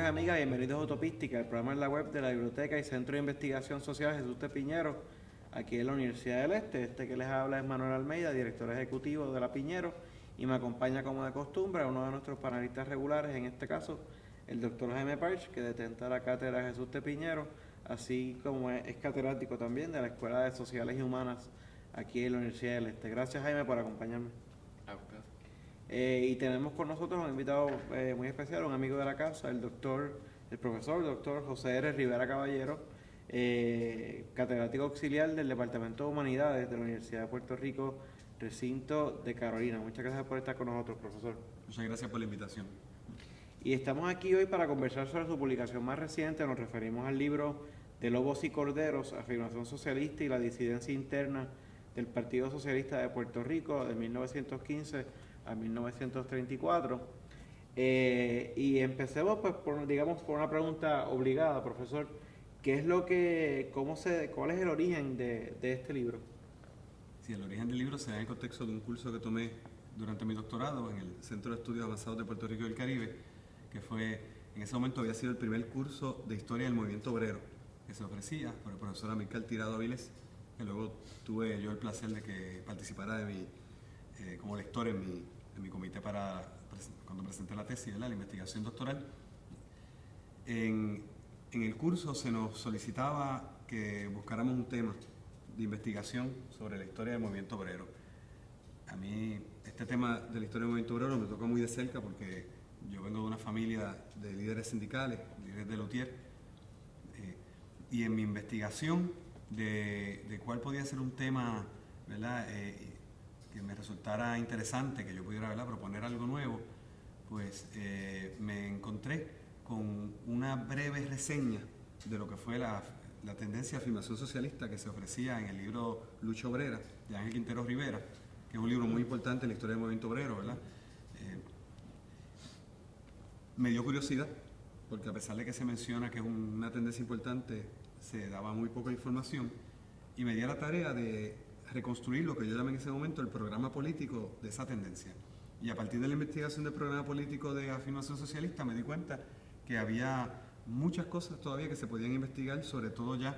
y amigas, bienvenidos a Utopística, el programa en la web de la Biblioteca y Centro de Investigación Social Jesús de Piñero, aquí en la Universidad del Este. Este que les habla es Manuel Almeida, director ejecutivo de la Piñero, y me acompaña como de costumbre uno de nuestros panelistas regulares, en este caso el doctor Jaime Parch, que detenta la cátedra Jesús de Piñero, así como es catedrático también de la Escuela de Sociales y Humanas aquí en la Universidad del Este. Gracias, Jaime, por acompañarme. Y tenemos con nosotros un invitado muy especial, un amigo de la casa, el profesor doctor José R. Rivera Caballero, catedrático auxiliar del Departamento de Humanidades de la Universidad de Puerto Rico, recinto de Carolina. Muchas gracias por estar con nosotros, profesor. Muchas gracias por la invitación. Y estamos aquí hoy para conversar sobre su publicación más reciente. Nos referimos al libro de Lobos y Corderos, Afirmación Socialista y la Disidencia Interna del Partido Socialista de Puerto Rico, de 1915 a 1934. Y empecemos pues por una pregunta obligada, profesor. ¿Cuál es el origen de este libro? Sí, el origen del libro se da en el contexto de un curso que tomé durante mi doctorado en el Centro de Estudios Avanzados de Puerto Rico y el Caribe, que en ese momento había sido el primer curso de historia del movimiento obrero que se ofrecía por el profesor Amílcar Tirado Avilés, que luego tuve yo el placer de que participara como lector en mi comité cuando presenté la tesis, la investigación doctoral. En el curso se nos solicitaba que buscáramos un tema de investigación sobre la historia del movimiento obrero. A mí este tema de la historia del movimiento obrero me toca muy de cerca porque yo vengo de una familia de líderes sindicales, líderes de luthier, y en mi investigación de cuál podía ser un tema, ¿verdad?, que me resultara interesante, que yo pudiera, ¿verdad?, proponer algo nuevo, pues me encontré con una breve reseña de lo que fue la tendencia de afirmación socialista que se ofrecía en el libro Lucha Obrera de Ángel Quintero Rivera, que es un libro muy importante en la historia del movimiento obrero, ¿verdad? Me dio curiosidad, porque a pesar de que se menciona que es una tendencia importante, se daba muy poca información, y me di a la tarea de reconstruir lo que yo llamé en ese momento el programa político de esa tendencia. Y a partir de la investigación del programa político de afirmación socialista me di cuenta que había muchas cosas todavía que se podían investigar, sobre todo ya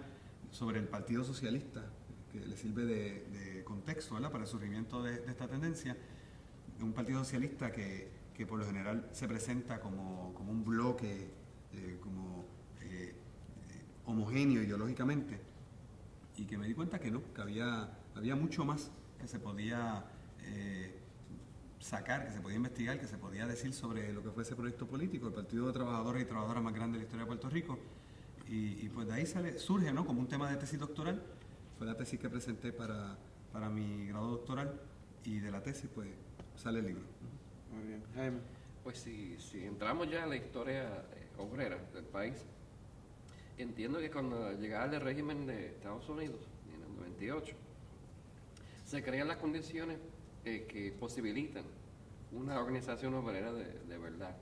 sobre el Partido Socialista, que le sirve de contexto, ¿verdad?, para el surgimiento de esta tendencia. Un Partido Socialista que por lo general se presenta como un bloque homogéneo ideológicamente, y que me di cuenta que no, que había mucho más que se podía sacar, que se podía investigar, que se podía decir sobre lo que fue ese proyecto político, el Partido de Trabajadores y Trabajadoras más grande de la historia de Puerto Rico. Y pues de ahí surge, ¿no?, como un tema de tesis doctoral. Fue la tesis que presenté para mi grado doctoral, y de la tesis pues sale el libro. Muy bien. Jaime. Pues si entramos ya en la historia obrera del país, entiendo que con la llegada del régimen de Estados Unidos en el 98, se crean las condiciones que posibilitan una organización obrera de verdad.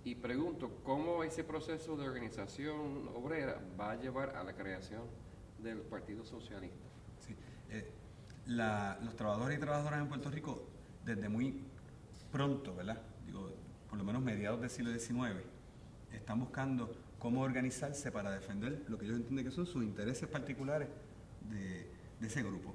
Y pregunto, ¿cómo ese proceso de organización obrera va a llevar a la creación del Partido Socialista? Sí. Los trabajadores y trabajadoras en Puerto Rico, desde muy pronto, ¿verdad?, por lo menos mediados del siglo XIX, están buscando cómo organizarse para defender lo que ellos entienden que son sus intereses particulares de ese grupo.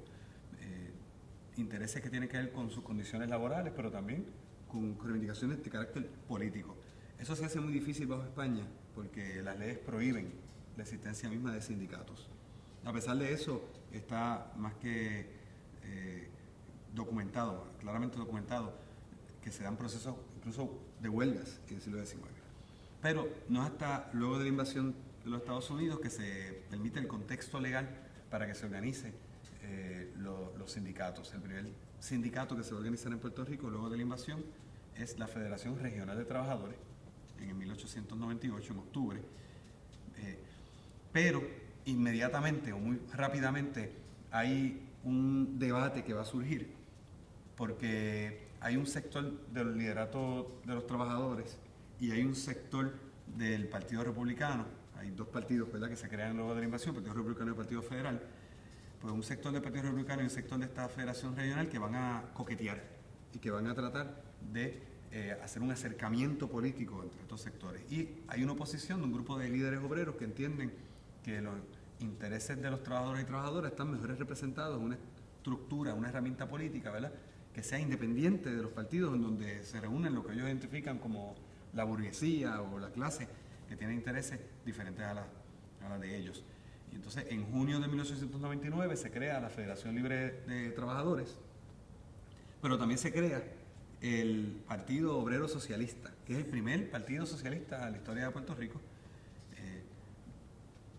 Intereses que tienen que ver con sus condiciones laborales, pero también con reivindicaciones de carácter político. Eso se hace muy difícil bajo España porque las leyes prohíben la existencia misma de sindicatos. A pesar de eso, está más que claramente documentado, que se dan procesos incluso de huelgas en el siglo XIX. Pero no es hasta luego de la invasión de los Estados Unidos que se permite el contexto legal para que se organice los sindicatos. El primer sindicato que se va a organizar en Puerto Rico luego de la invasión es la Federación Regional de Trabajadores, en el 1898, en octubre. Pero inmediatamente o muy rápidamente hay un debate que va a surgir, porque hay un sector del liderato de los trabajadores y hay un sector del Partido Republicano. Hay dos partidos, ¿verdad?, que se crean luego de la invasión, el Partido Republicano y el Partido Federal. Pues un sector del Partido Republicano y un sector de esta Federación Regional que van a coquetear y que van a tratar de hacer un acercamiento político entre estos sectores. Y hay una oposición de un grupo de líderes obreros que entienden que los intereses de los trabajadores y trabajadoras están mejor representados en una estructura, una herramienta política, ¿verdad?, que sea independiente de los partidos, en donde se reúnen lo que ellos identifican como la burguesía o la clase, que tiene intereses diferentes a la de ellos. Y entonces, en junio de 1899 se crea la Federación Libre de Trabajadores, pero también se crea el Partido Obrero Socialista, que es el primer partido socialista en la historia de Puerto Rico.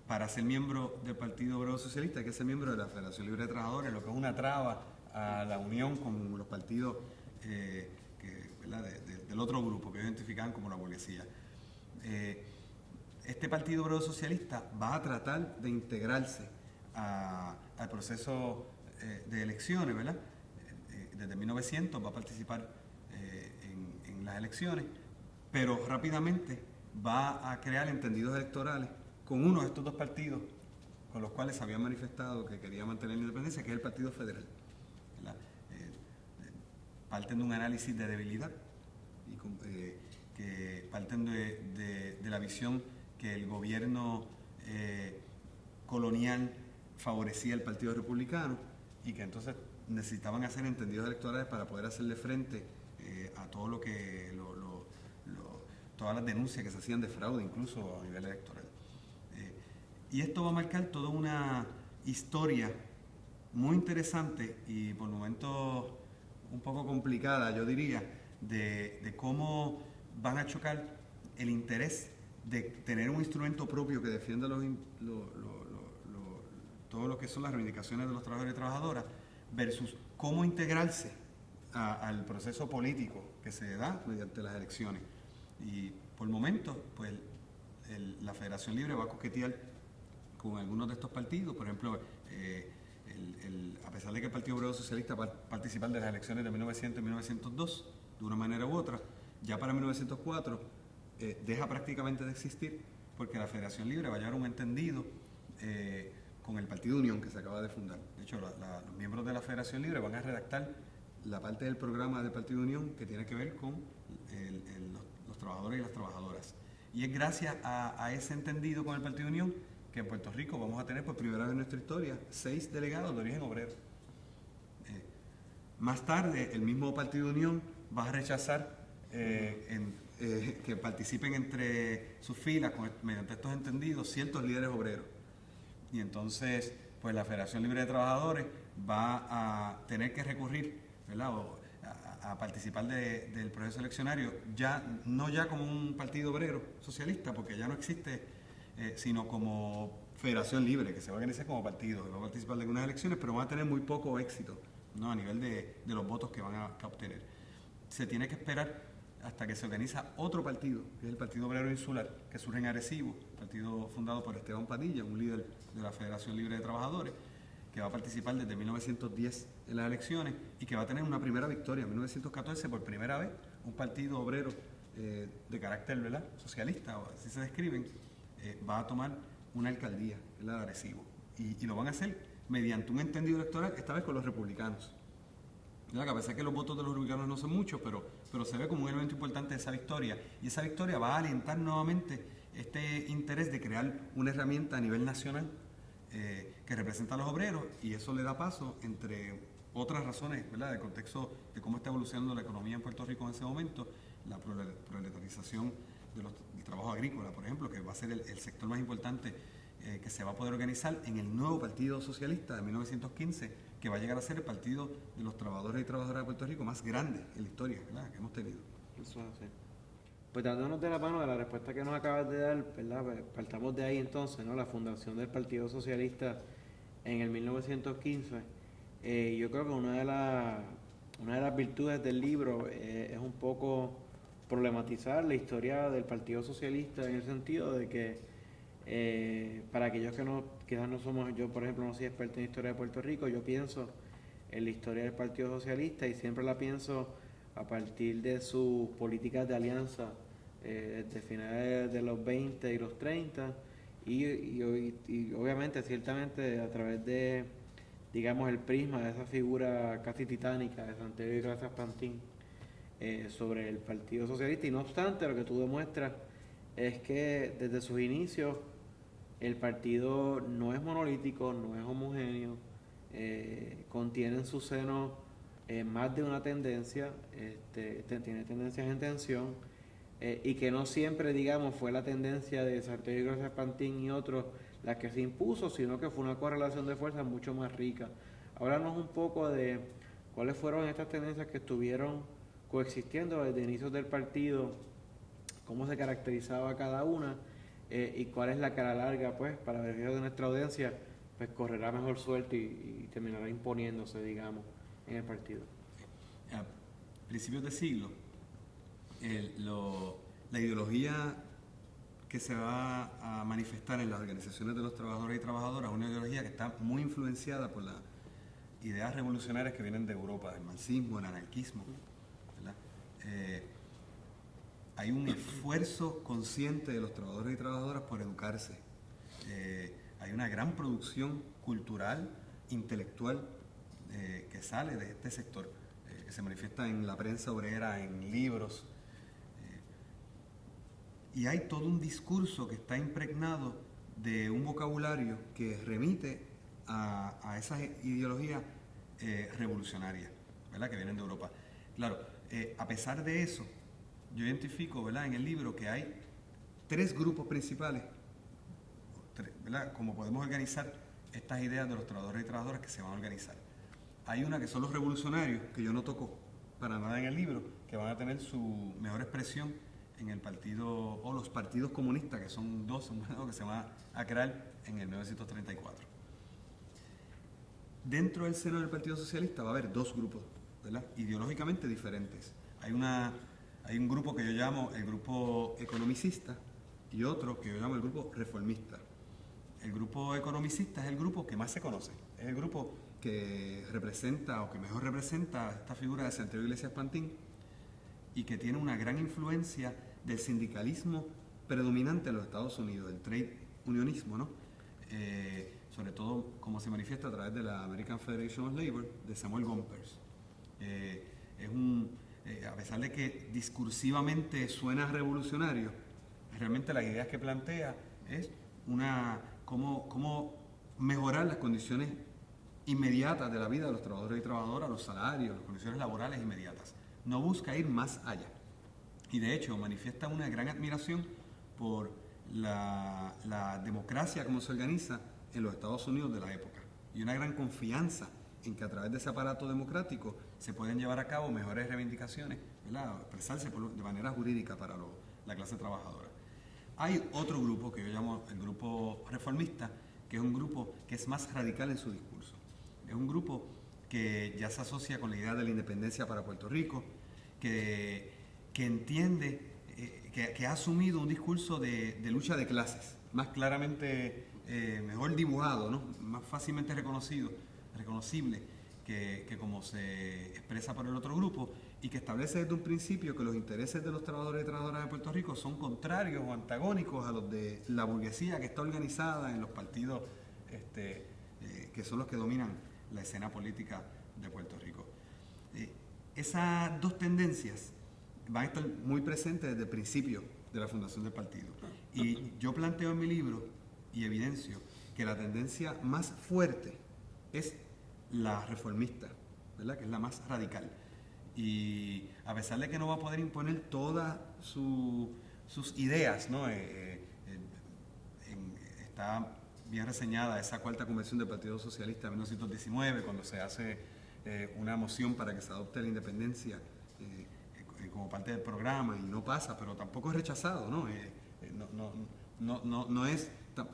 Para ser miembro del Partido Obrero Socialista hay que ser miembro de la Federación Libre de Trabajadores, lo que es una traba a la unión con los partidos del otro grupo que identificaban como la burguesía. Este Partido Obrero Socialista va a tratar de integrarse al proceso de elecciones, ¿verdad? Desde 1900 va a participar en las elecciones, pero rápidamente va a crear entendidos electorales con uno de estos dos partidos con los cuales se había manifestado que quería mantener la independencia, que es el Partido Federal. Parten de un análisis de debilidad y que parten de la visión que el gobierno colonial favorecía al Partido Republicano y que entonces necesitaban hacer entendidos electorales para poder hacerle frente a todo lo que todas las denuncias que se hacían de fraude, incluso a nivel electoral. Y esto va a marcar toda una historia muy interesante y por momentos un poco complicada, yo diría, de cómo van a chocar el interés de tener un instrumento propio que defienda todo lo que son las reivindicaciones de los trabajadores y trabajadoras versus cómo integrarse al proceso político que se da mediante las elecciones. Y por el momento, pues la Federación Libre va a coquetear con algunos de estos partidos. Por ejemplo, a pesar de que el Partido Obrero Socialista va a participar de las elecciones de 1900 y 1902, de una manera u otra, ya para 1904 deja prácticamente de existir, porque la Federación Libre va a llegar a un entendido con el Partido Unión que se acaba de fundar. De hecho, los miembros de la Federación Libre van a redactar la parte del programa del Partido Unión que tiene que ver con los trabajadores y las trabajadoras. Y es gracias a ese entendido con el Partido Unión que en Puerto Rico vamos a tener por primera vez en nuestra historia 6 delegados de origen obrero. Más tarde, el mismo Partido Unión va a rechazar que participen entre sus filas mediante estos entendidos ciertos líderes obreros. Y entonces, pues la Federación Libre de Trabajadores va a tener que recurrir, ¿verdad?, a participar del proceso eleccionario, no ya como un partido obrero socialista, porque ya no existe, sino como Federación Libre, que se va a organizar como partido, que va a participar de algunas elecciones, pero van a tener muy poco éxito, ¿no?, a nivel de los votos que van a obtener. Se tiene que esperar hasta que se organiza otro partido, que es el Partido Obrero Insular, que surge en Arecibo, partido fundado por Esteban Padilla, un líder de la Federación Libre de Trabajadores, que va a participar desde 1910 en las elecciones y que va a tener una primera victoria en 1914, por primera vez un partido obrero de carácter, ¿verdad?, socialista, o así se describen, va a tomar una alcaldía, la de Arecibo, y lo van a hacer mediante un entendido electoral, esta vez con los republicanos. Que a pesar que los votos de los republicanos no son muchos, pero se ve como un elemento importante de esa victoria, y esa victoria va a alentar nuevamente este interés de crear una herramienta a nivel nacional que representa a los obreros, y eso le da paso, entre otras razones, ¿verdad?, del contexto de cómo está evolucionando la economía en Puerto Rico en ese momento, la proletarización del trabajo agrícola, por ejemplo, que va a ser el sector más importante que se va a poder organizar en el nuevo Partido Socialista de 1915, que va a llegar a ser el partido de los trabajadores y trabajadoras de Puerto Rico más grande en la historia, ¿verdad?, que hemos tenido. Eso es así. Pues dándonos de la mano de la respuesta que nos acabas de dar, ¿verdad?, pues partamos de ahí entonces, ¿no?, la fundación del Partido Socialista en el 1915. Yo creo que una de las virtudes del libro es un poco problematizar la historia del Partido Socialista, en el sentido de que para aquellos que quizás no somos, yo por ejemplo no soy experto en historia de Puerto Rico, yo pienso en la historia del Partido Socialista y siempre la pienso a partir de sus políticas de alianza de finales de los 20 y los 30 y obviamente, ciertamente a través de, digamos, el prisma de esa figura casi titánica de Santiago y Gracias Pantín, sobre el Partido Socialista, y no obstante, lo que tú demuestras es que desde sus inicios el partido no es monolítico, no es homogéneo, contiene en su seno más de una tendencia, tiene tendencias en tensión, y que no siempre, digamos, fue la tendencia de Santiago Iglesias Pantín y otros la que se impuso, sino que fue una correlación de fuerzas mucho más rica. Háblanos un poco de cuáles fueron estas tendencias que estuvieron coexistiendo desde inicios del partido, cómo se caracterizaba cada una, y cuál es la que a la larga, pues, para beneficio de nuestra audiencia, pues correrá mejor suerte y terminará imponiéndose, digamos, en el partido. A principios de siglo, la ideología que se va a manifestar en las organizaciones de los trabajadores y trabajadoras es una ideología que está muy influenciada por las ideas revolucionarias que vienen de Europa, el marxismo, el anarquismo, ¿verdad? Hay un esfuerzo consciente de los trabajadores y trabajadoras por educarse. Hay una gran producción cultural, intelectual, que sale de este sector, que se manifiesta en la prensa obrera, en libros. Y hay todo un discurso que está impregnado de un vocabulario que remite a esas ideologías revolucionarias, ¿verdad?, que vienen de Europa. Claro, a pesar de eso, yo identifico, ¿verdad?, en el libro que hay 3 grupos principales, ¿verdad?, como podemos organizar estas ideas de los trabajadores y trabajadoras que se van a organizar. Hay una que son los revolucionarios, que yo no toco para nada en el libro, que van a tener su mejor expresión en el partido, o los partidos comunistas, que son 2, que se van a crear en el 1934. Dentro del seno del Partido Socialista va a haber 2 grupos, ¿verdad?, ideológicamente diferentes. Hay un grupo que yo llamo el grupo economicista y otro que yo llamo el grupo reformista. El grupo economicista es el grupo que más se conoce, es el grupo que representa o que mejor representa esta figura de Santiago Iglesias Pantín y que tiene una gran influencia del sindicalismo predominante en los Estados Unidos, el trade unionismo, ¿no? Sobre todo como se manifiesta a través de la American Federation of Labor de Samuel Gompers. A pesar de que discursivamente suena revolucionario, realmente las ideas que plantea es cómo mejorar las condiciones inmediatas de la vida de los trabajadores y trabajadoras, los salarios, las condiciones laborales inmediatas. No busca ir más allá. Y de hecho manifiesta una gran admiración por la democracia como se organiza en los Estados Unidos de la época y una gran confianza en que a través de ese aparato democrático se pueden llevar a cabo mejores reivindicaciones, ¿verdad?, expresarse de manera jurídica para la clase trabajadora. Hay otro grupo que yo llamo el grupo reformista, que es un grupo que es más radical en su discurso. Es un grupo que ya se asocia con la idea de la independencia para Puerto Rico, que entiende, que ha asumido un discurso de lucha de clases, más claramente, mejor dibujado, ¿no?, más fácilmente reconocible que como se expresa por el otro grupo, y que establece desde un principio que los intereses de los trabajadores y trabajadoras de Puerto Rico son contrarios o antagónicos a los de la burguesía que está organizada en los partidos que son los que dominan la escena política de Puerto Rico. Esas 2 tendencias van a estar muy presentes desde el principio de la fundación del partido. Y yo planteo en mi libro y evidencio que la tendencia más fuerte es la reformista, ¿verdad?, que es la más radical. Y a pesar de que no va a poder imponer todas sus ideas, ¿no?, está bien reseñada esa 4ª convención del Partido Socialista de 1919, cuando se hace una moción para que se adopte la independencia como parte del programa, y no pasa, pero tampoco es rechazado, ¿no?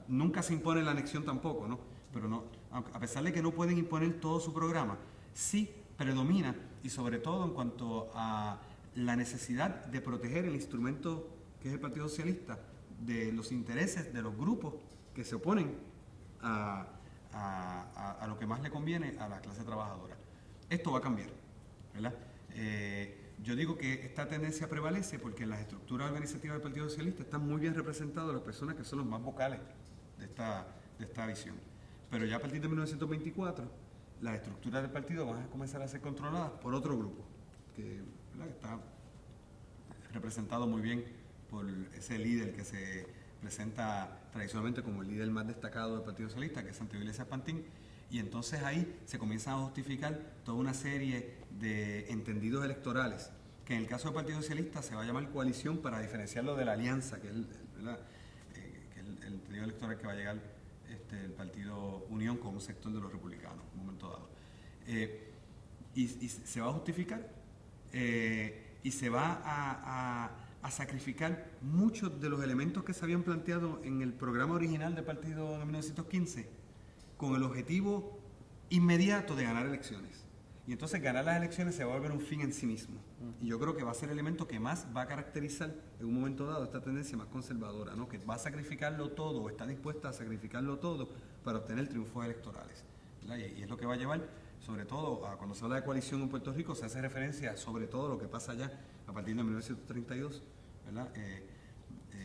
Nunca se impone la anexión tampoco, ¿no? Pero no, a pesar de que no pueden imponer todo su programa, sí predomina, y sobre todo en cuanto a la necesidad de proteger el instrumento que es el Partido Socialista de los intereses de los grupos que se oponen a lo que más le conviene a la clase trabajadora. Esto va a cambiar, ¿verdad? Yo digo que esta tendencia prevalece porque en las estructuras organizativas del Partido Socialista están muy bien representadas las personas que son los más vocales de esta visión. Pero ya a partir de 1924, las estructuras del partido van a comenzar a ser controladas por otro grupo, que está representado muy bien por ese líder que se presenta tradicionalmente como el líder más destacado del Partido Socialista, que es Santiago Iglesias Pantín, y entonces ahí se comienzan a justificar toda una serie de entendidos electorales, que en el caso del Partido Socialista se va a llamar coalición para diferenciarlo de la alianza, que es el entendido electoral que va a llegar el Partido Unión con un sector de los republicanos, en un momento dado. Y se va a justificar y se va a sacrificar muchos de los elementos que se habían planteado en el programa original del partido en 1915 con el objetivo inmediato de ganar elecciones. Y entonces ganar las elecciones se va a volver un fin en sí mismo. Y yo creo que va a ser el elemento que más va a caracterizar en un momento dado esta tendencia más conservadora, ¿no? Que va a sacrificarlo todo o está dispuesta a sacrificarlo todo para obtener triunfos electorales, ¿verdad? Y es lo que va a llevar, sobre todo, cuando se habla de coalición en Puerto Rico, se hace referencia sobre todo a lo que pasa allá a partir de 1932, ¿verdad?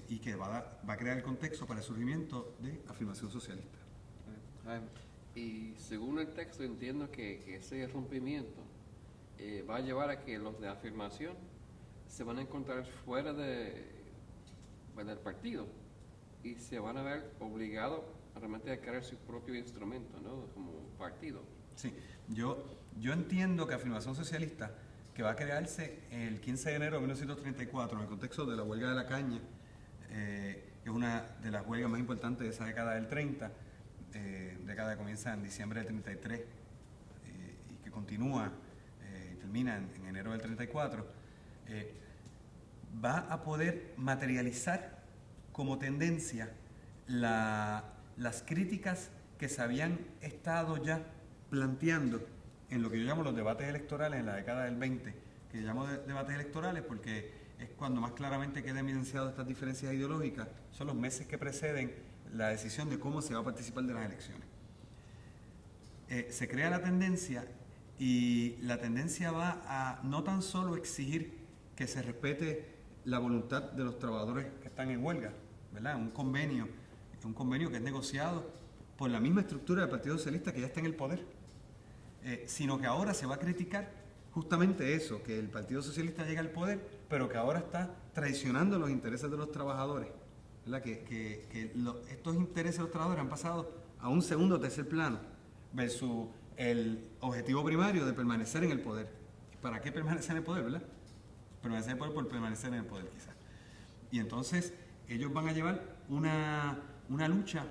Y que va a crear el contexto para el surgimiento de afirmación socialista. Y según el texto entiendo que ese rompimiento va a llevar a que los de afirmación se van a encontrar fuera del partido y se van a ver obligados realmente a crear su propio instrumento, ¿no? Como partido. Sí, yo entiendo que afirmación socialista, que va a crearse el 15 de enero de 1934 en el contexto de la huelga de la caña, que es una de las huelgas más importantes de esa década del 30, década que comienza en diciembre del 33 y que continúa y termina en enero del 34, va a poder materializar como tendencia las críticas que se habían estado ya planteando en lo que yo llamo los debates electorales en la década del 20, que llamo debates electorales porque es cuando más claramente quedan evidenciadas estas diferencias ideológicas, son los meses que preceden la decisión de cómo se va a participar de las elecciones. Se crea la tendencia y la tendencia va a no tan solo exigir que se respete la voluntad de los trabajadores que están en huelga, ¿verdad? Un convenio que es negociado por la misma estructura del Partido Socialista que ya está en el poder, sino que ahora se va a criticar justamente eso, que el Partido Socialista llega al poder, pero que ahora está traicionando los intereses de los trabajadores, ¿verdad? Estos intereses de los trabajadores han pasado a un segundo o tercer plano versus el objetivo primario de permanecer en el poder. ¿Para qué permanecer en el poder, verdad? Permanecer en el poder por permanecer en el poder, quizás. Y entonces ellos van a llevar una lucha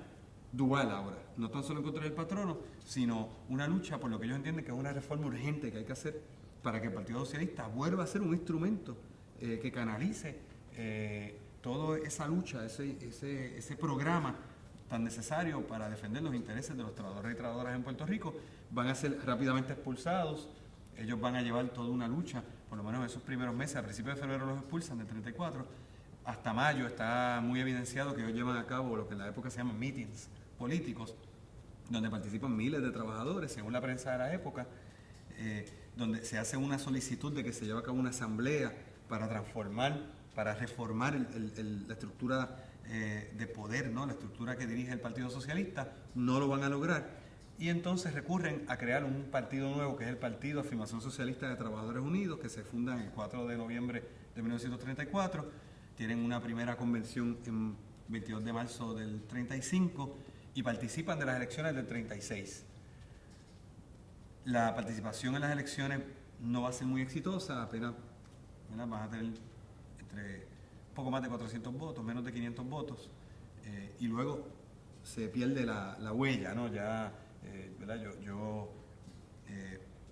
dual ahora, no tan solo en contra del patrono, sino una lucha por lo que ellos entienden que es una reforma urgente que hay que hacer para que el Partido Socialista vuelva a ser un instrumento que canalice toda esa lucha, ese programa tan necesario para defender los intereses de los trabajadores y trabajadoras en Puerto Rico. Van a ser rápidamente expulsados, ellos van a llevar toda una lucha, por lo menos esos primeros meses, a principios de febrero los expulsan del 34, hasta mayo está muy evidenciado que ellos llevan a cabo lo que en la época se llaman meetings políticos, donde participan miles de trabajadores, según la prensa de la época, donde se hace una solicitud de que se lleve a cabo una asamblea para reformar la estructura de poder, ¿no? La estructura que dirige el Partido Socialista. No lo van a lograr y entonces recurren a crear un partido nuevo que es el Partido Afirmación Socialista de Trabajadores Unidos, que se funda el 4 de noviembre de 1934. Tienen una primera convención en 22 de marzo del 35 y participan de las elecciones del 36. La participación en las elecciones no va a ser muy exitosa, apenas van a tener poco más de 400 votos, menos de 500 votos, y luego se pierde la huella, ¿no? Ya, ¿verdad? Yo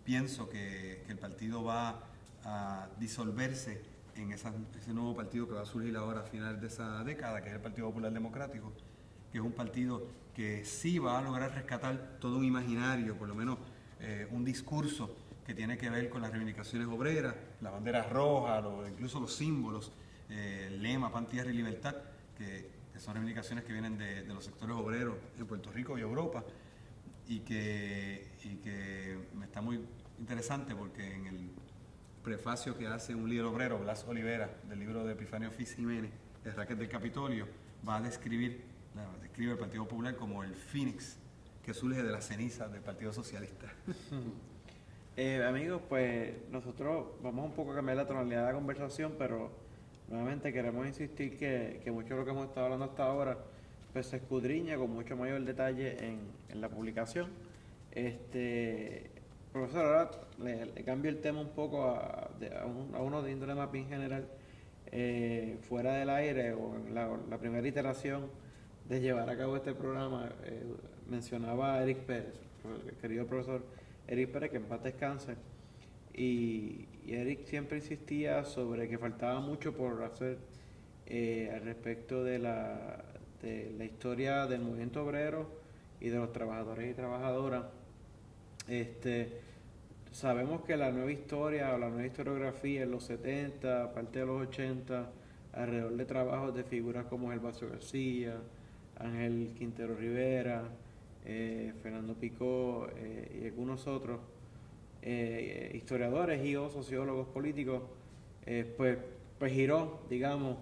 pienso que el partido va a disolverse en ese nuevo partido que va a surgir ahora a finales de esa década, que es el Partido Popular Democrático, que es un partido que sí va a lograr rescatar todo un imaginario, por lo menos un discurso que tiene que ver con las reivindicaciones obreras, la bandera roja, incluso los símbolos, el lema, pan, tierra y libertad, que son reivindicaciones que vienen de los sectores obreros en Puerto Rico y Europa, y que me está muy interesante porque en el prefacio que hace un líder obrero, Blas Olivera, del libro de Epifanio Fis Jiménez, El raquet del Capitolio, va a describe el Partido Popular como el Fénix que surge de las cenizas del Partido Socialista. Amigos, pues nosotros vamos un poco a cambiar la tonalidad de la conversación, pero Nuevamente queremos insistir que mucho de lo que hemos estado hablando hasta ahora pues se escudriña con mucho mayor detalle en la publicación. Profesor, ahora le cambio el tema un poco a uno de índole más bien general. Fuera del aire o en la primera iteración de llevar a cabo este programa, mencionaba a Eric Pérez, el querido profesor Eric Pérez, que en paz descanse. Y Eric siempre insistía sobre que faltaba mucho por hacer al respecto de la historia del movimiento obrero y de los trabajadores y trabajadoras. Sabemos que la nueva historia o la nueva historiografía en los 70, parte de los 80, alrededor de trabajos de figuras como Gervasio García, Ángel Quintero Rivera, Fernando Picó y algunos otros historiadores y o sociólogos políticos, pues giró, digamos,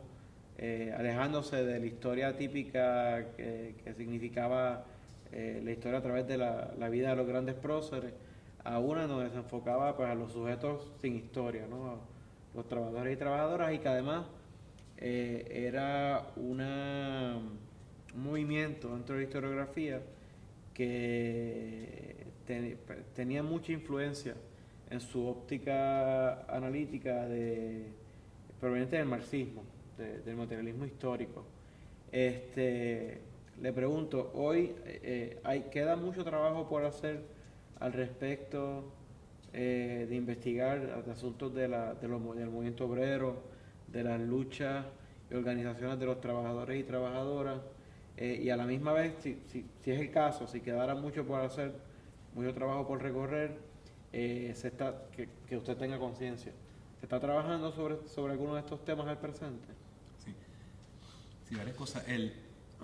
alejándose de la historia típica que significaba la historia a través de la vida de los grandes próceres, a una donde se enfocaba pues, a los sujetos sin historia, ¿no? A los trabajadores y trabajadoras, y que además era un movimiento dentro de la historiografía que tenía mucha influencia en su óptica analítica proveniente del marxismo, del materialismo histórico. Le pregunto, hoy queda mucho trabajo por hacer al respecto de investigar asuntos del movimiento obrero, de las luchas y organizaciones de los trabajadores y trabajadoras, y a la misma vez, si es el caso, si quedara mucho por hacer, mucho trabajo por recorrer, que usted tenga conciencia. ¿Se está trabajando sobre alguno de estos temas al presente? Sí, varias cosas.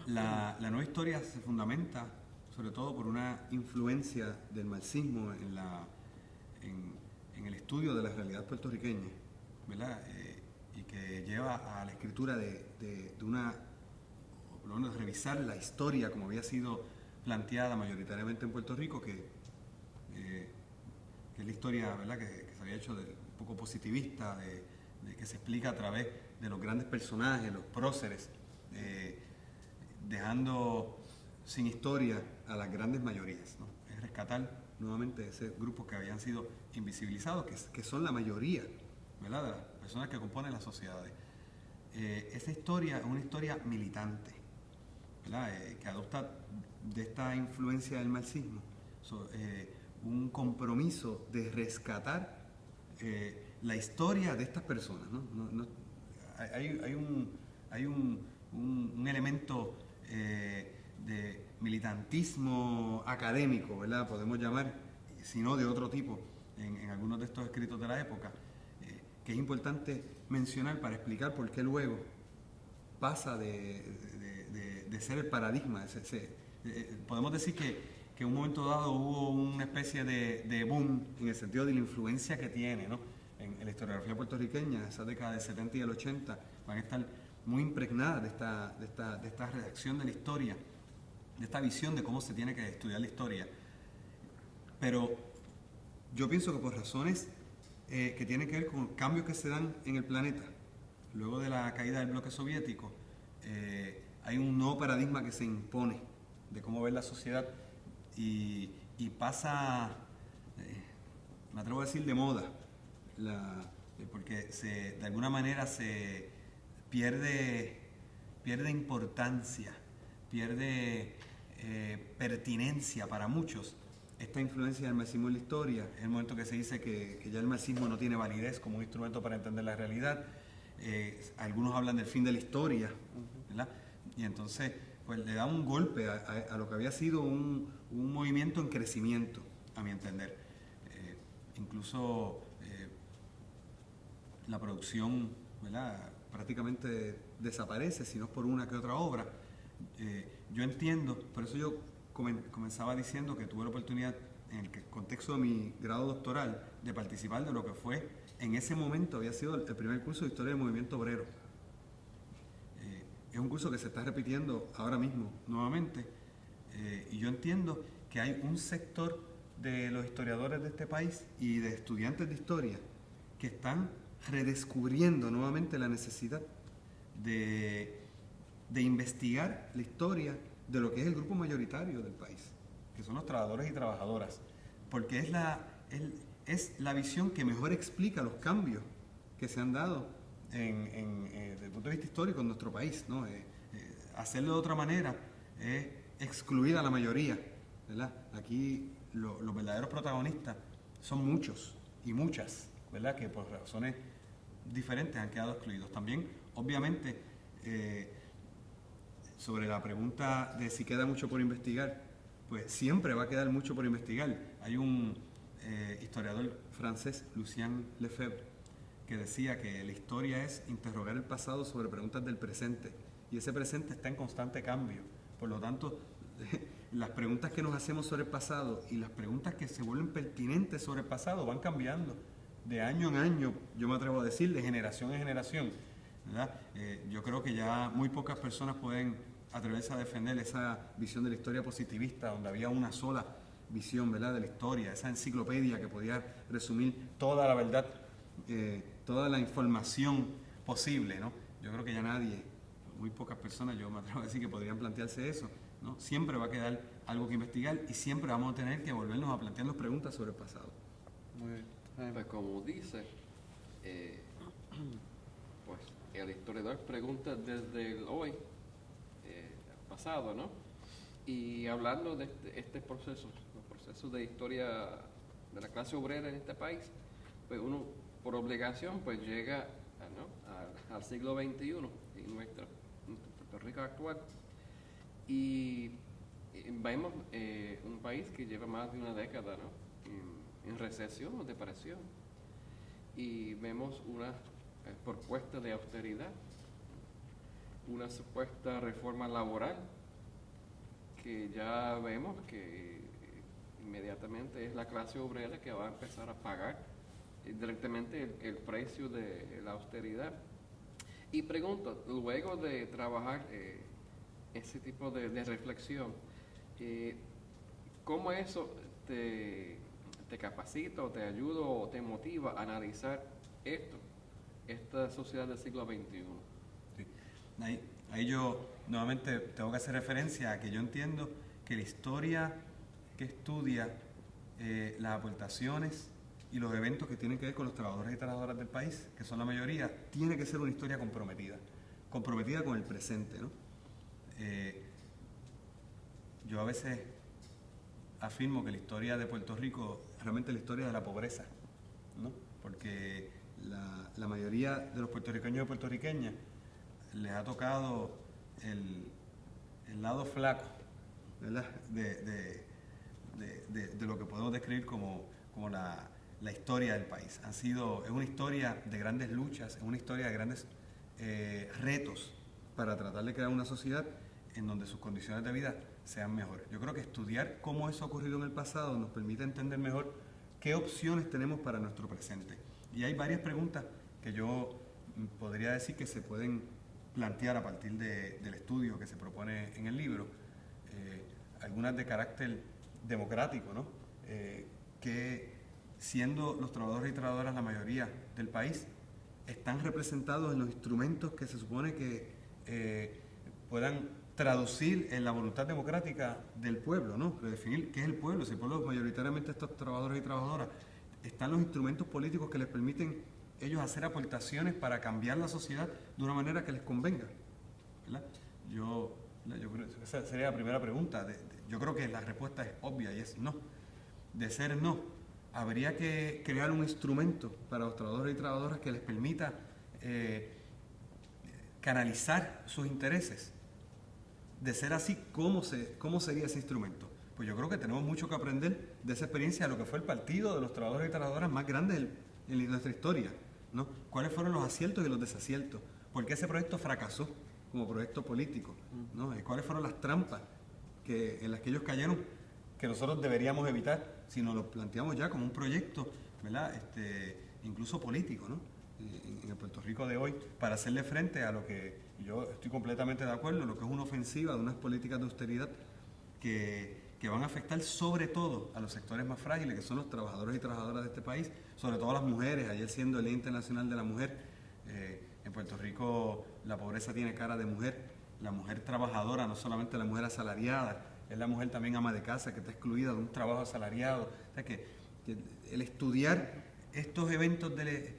La nueva historia se fundamenta sobre todo por una influencia del marxismo en el estudio de la realidad puertorriqueña, ¿verdad? Y que lleva a la escritura de una, o por lo menos revisar la historia como había sido planteada mayoritariamente en Puerto Rico, que es la historia, ¿verdad?, que se había hecho un poco positivista, de que se explica a través de los grandes personajes, los próceres, dejando sin historia a las grandes mayorías, ¿no? Es rescatar nuevamente ese grupo que habían sido invisibilizados, que son la mayoría, ¿verdad?, de las personas que componen las sociedades. Esa historia es una historia militante, ¿verdad?, que adopta de esta influencia del marxismo un compromiso de rescatar la historia de estas personas, ¿no? Hay un elemento de militantismo académico, ¿verdad?, podemos llamar, si no de otro tipo, en algunos de estos escritos de la época, que es importante mencionar para explicar por qué luego pasa de ser el paradigma. Podemos decir que en un momento dado hubo una especie de boom en el sentido de la influencia que tiene, ¿no?, en la historiografía puertorriqueña. Esa década del 70 y el 80 van a estar muy impregnadas de esta redacción de la historia, de esta visión de cómo se tiene que estudiar la historia. Pero yo pienso que por razones que tienen que ver con cambios que se dan en el planeta, luego de la caída del bloque soviético, hay un nuevo paradigma que se impone de cómo ver la sociedad y pasa, me atrevo a decir, de moda, porque de alguna manera se pierde importancia, pierde pertinencia para muchos esta influencia del marxismo en la historia. Es el momento que se dice que ya el marxismo no tiene validez como un instrumento para entender la realidad. Algunos hablan del fin de la historia, ¿verdad? Y entonces pues le da un golpe a lo que había sido un movimiento en crecimiento, a mi entender. Incluso la producción, ¿verdad?, prácticamente desaparece, si no es por una que otra obra. Yo entiendo, por eso yo comenzaba diciendo que tuve la oportunidad, en el contexto de mi grado doctoral, de participar de lo que fue, en ese momento había sido el primer curso de Historia del Movimiento Obrero. Es un curso que se está repitiendo ahora mismo nuevamente, y yo entiendo que hay un sector de los historiadores de este país y de estudiantes de historia que están redescubriendo nuevamente la necesidad de investigar la historia de lo que es el grupo mayoritario del país, que son los trabajadores y trabajadoras, porque es la visión que mejor explica los cambios que se han dado desde el punto de vista histórico en nuestro país, ¿no? Hacerlo de otra manera es excluir a la mayoría, ¿verdad? Aquí los verdaderos protagonistas son muchos y muchas, ¿verdad? Que por razones diferentes han quedado excluidos. También, obviamente, sobre la pregunta de si queda mucho por investigar, pues siempre va a quedar mucho por investigar. Hay un historiador francés, Lucien Lefebvre, que decía que la historia es interrogar el pasado sobre preguntas del presente, y ese presente está en constante cambio. Por lo tanto, las preguntas que nos hacemos sobre el pasado y las preguntas que se vuelven pertinentes sobre el pasado van cambiando de año en año, yo me atrevo a decir, de generación en generación, ¿verdad? Yo creo que ya muy pocas personas pueden atreverse a defender esa visión de la historia positivista, donde había una sola visión, ¿verdad?, de la historia, esa enciclopedia que podía resumir toda la verdad, toda la información posible, ¿no? Yo creo que ya nadie, muy pocas personas, yo me atrevo a decir, que podrían plantearse eso, ¿no? Siempre va a quedar algo que investigar y siempre vamos a tener que volvernos a plantearnos preguntas sobre el pasado. Muy bien. Pues como dice, pues el historiador pregunta desde el hoy, al pasado, ¿no? Y hablando de este proceso, los procesos de historia de la clase obrera en este país, pues uno por obligación pues llega, ¿no?, al siglo XXI en nuestro Puerto Rico actual, y vemos un país que lleva más de una década, ¿no?, en recesión o depresión, y vemos una propuesta de austeridad, una supuesta reforma laboral que ya vemos que inmediatamente es la clase obrera que va a empezar a pagar directamente el precio de la austeridad. Y pregunto, luego de trabajar ese tipo de reflexión, ¿cómo eso te capacita o te ayuda o te motiva a analizar esta sociedad del siglo XXI? Sí. Ahí yo nuevamente tengo que hacer referencia a que yo entiendo que la historia que estudia las aportaciones y los eventos que tienen que ver con los trabajadores y trabajadoras del país, que son la mayoría, tiene que ser una historia comprometida con el presente, ¿no? Yo a veces afirmo que la historia de Puerto Rico es realmente la historia de la pobreza, ¿no? Porque la mayoría de los puertorriqueños y puertorriqueñas les ha tocado el lado flaco, ¿verdad?, de lo que podemos describir como la historia del país. Es una historia de grandes luchas, es una historia de grandes retos para tratar de crear una sociedad en donde sus condiciones de vida sean mejores. Yo creo que estudiar cómo eso ha ocurrido en el pasado nos permite entender mejor qué opciones tenemos para nuestro presente. Y hay varias preguntas que yo podría decir que se pueden plantear a partir del estudio que se propone en el libro, algunas de carácter democrático, ¿no? Que siendo los trabajadores y trabajadoras la mayoría del país, están representados en los instrumentos que se supone que puedan traducir en la voluntad democrática del pueblo, ¿no? Redefinir qué es el pueblo. Si el pueblo es mayoritariamente estos trabajadores y trabajadoras, están los instrumentos políticos que les permiten ellos hacer aportaciones para cambiar la sociedad de una manera que les convenga, ¿verdad? Yo creo que esa sería la primera pregunta. Yo creo que la respuesta es obvia y es no. De ser no, habría que crear un instrumento para los trabajadores y trabajadoras que les permita canalizar sus intereses. De ser así, ¿cómo sería ese instrumento? Pues yo creo que tenemos mucho que aprender de esa experiencia de lo que fue el partido de los trabajadores y trabajadoras más grande en nuestra historia, ¿no? ¿Cuáles fueron los aciertos y los desaciertos? ¿Por qué ese proyecto fracasó como proyecto político, ¿no? ¿Cuáles fueron las trampas en las que ellos cayeron que nosotros deberíamos evitar si nos lo planteamos ya como un proyecto, ¿verdad?, incluso político, ¿no?, en el Puerto Rico de hoy, para hacerle frente a lo que yo estoy completamente de acuerdo, lo que es una ofensiva de unas políticas de austeridad que que van a afectar sobre todo a los sectores más frágiles, que son los trabajadores y trabajadoras de este país, sobre todo las mujeres. Ayer, siendo el Día Internacional de la Mujer, en Puerto Rico la pobreza tiene cara de mujer. La mujer trabajadora, no solamente la mujer asalariada, es la mujer también ama de casa que está excluida de un trabajo asalariado. O sea que el estudiar estos eventos de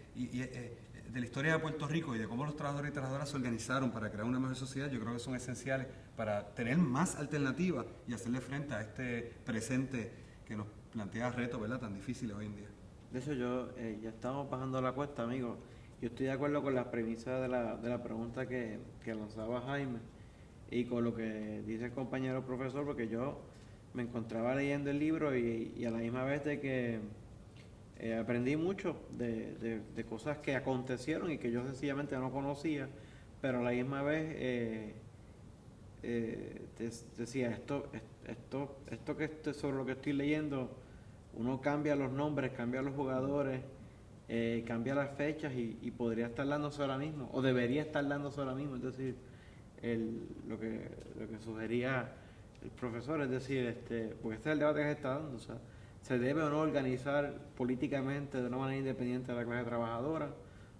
la historia de Puerto Rico y de cómo los trabajadores y trabajadoras se organizaron para crear una mejor sociedad, yo creo que son esenciales para tener más alternativas y hacerle frente a este presente que nos plantea retos, ¿verdad?, tan difíciles hoy en día. De hecho, ya estamos bajando la cuesta, amigos. Yo estoy de acuerdo con las premisas de la pregunta que lanzaba Jaime y con lo que dice el compañero profesor, porque yo me encontraba leyendo el libro y a la misma vez de que aprendí mucho de cosas que acontecieron y que yo sencillamente no conocía, pero a la misma vez decía, esto que sobre lo que estoy leyendo, uno cambia los nombres, cambia los jugadores, cambia las fechas y podría estar dándose ahora mismo, o debería estar dándose ahora mismo. Es decir, lo que sugería el profesor, es decir, porque este es el debate que se está dando, o sea, ¿se debe o no organizar políticamente de una manera independiente a la clase trabajadora?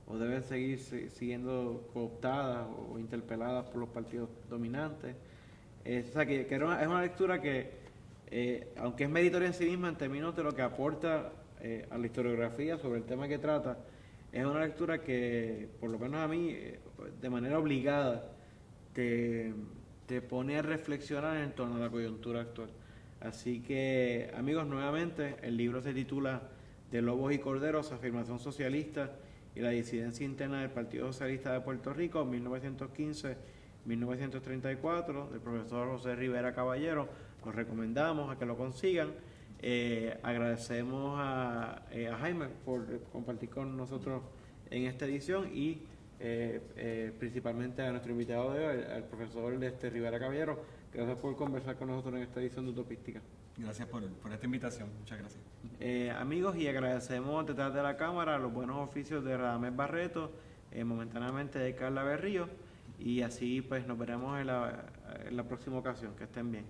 ¿O debe seguir siendo cooptada o interpelada por los partidos dominantes? O sea, que es una lectura que, aunque es meritoria en sí misma en términos de lo que aporta a la historiografía sobre el tema que trata, es una lectura que, por lo menos a mí, de manera obligada, te pone a reflexionar en torno a la coyuntura actual. Así que, amigos, nuevamente, el libro se titula De Lobos y Corderos, Afirmación Socialista y la disidencia interna del Partido Socialista de Puerto Rico, 1915-1934, del profesor José Rivera Caballero. Los recomendamos a que lo consigan. Agradecemos a Jaime por compartir con nosotros en esta edición y principalmente a nuestro invitado de hoy, al profesor Rivera Caballero. Gracias por conversar con nosotros en esta edición de Utopística. Gracias por esta invitación, muchas gracias. Amigos, y agradecemos detrás de la cámara los buenos oficios de Radamés Barreto, momentáneamente de Carla Berrío, y así pues nos veremos en la próxima ocasión. Que estén bien.